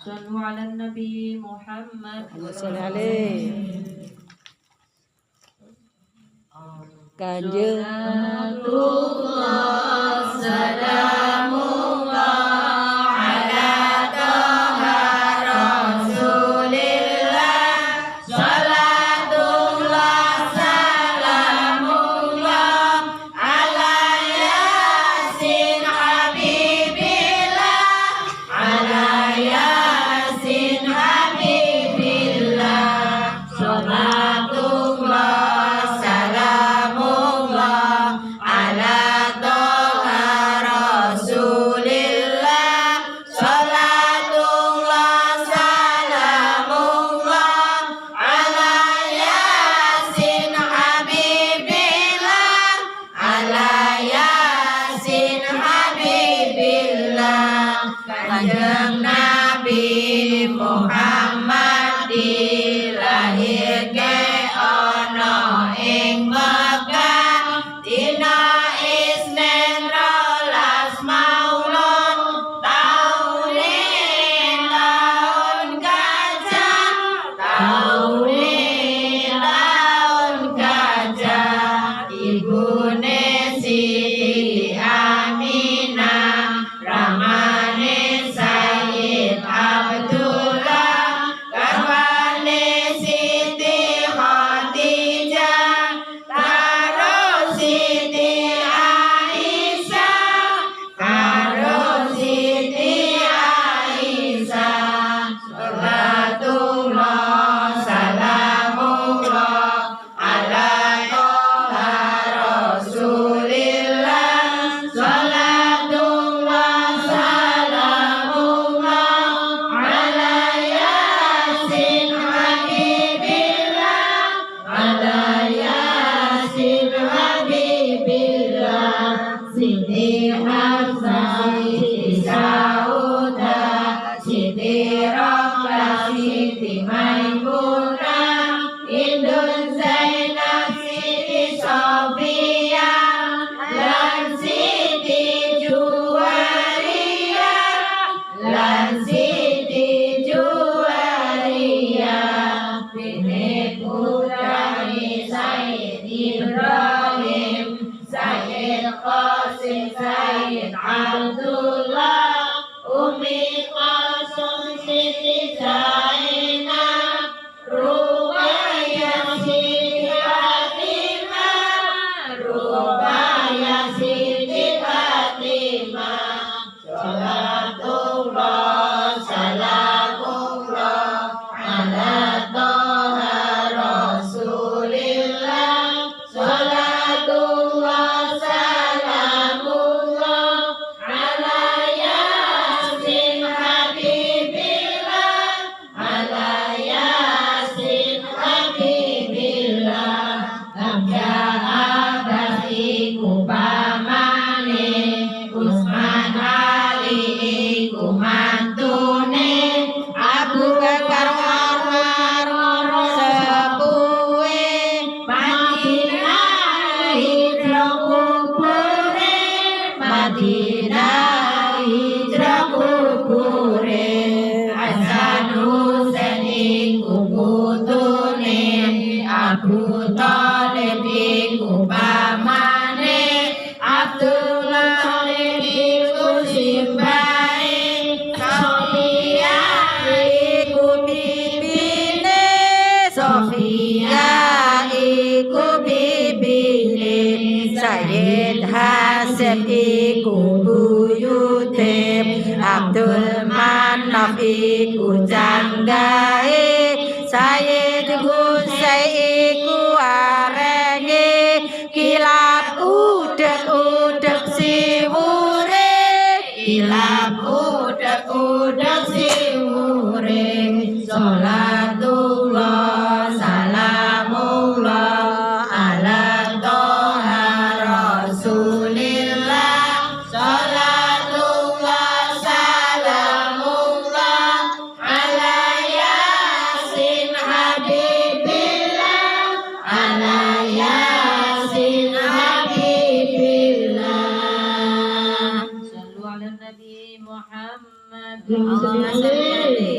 صلوا على النبي محمد صل عليه Kanjeng Salatullah salamullah ala Taha Rasulillah Salatullah salamullah ala Yasin Habibillah ala Yasin Habibillah Salatullah Kanjeng Nabi Muhammad dilahirke ana ing Mekah dina Isnin 12 Maulud taun gajah taun gajah ibune Siti Aminah ramane Sayyid Abdullah garwane Siti Khadijah karo Siti Aisyah karo Siti Aisyah Salatullah salamullah ala Taha Rasulillah Salatullah salamullah ala Yasin Habibillah ala Yasin Habibillah Siti Hafsah Siti Saudah Siti Rohlah Siti Maimunah Indun Zainab Siti Sofiyah lan Siti Juwariyah lan Siti Juwariyah bini putrane Sayyid Ibrahim Sayyid Qasim Sayyid Abdullah Umi Qasim Siti Zainab Ruqayyah Siti Fatimah Ruqayyah Siti Fatimah Salatullah salamullah ala Taha Rasulillah Salatullah salamullah ala Yasin Habibillah ala Yasin Habibillah Hamja Abbas iku pamane Usman Ali iku mantune Abu Bakar Umar sepuhe Madinah hijrah kubure Madinah hijrah kubure Hasan Husain iku putune Abu Thalib iku pamane Abdul Thalib iku simbahe Sofia iku bibine Sofia iku bibine Sayyid Hasan iku buyute Abdul Manaf iku janggahe Sayyid Husain iku arenge kilap udek siwure kilap udek siwure Salatullah salamullah ala Taha Rasulillah Salatullah salamullah ala Yasin Habibillah ala Yasin Habibillah Sallu ala Nabi Muhammad Allahumma salli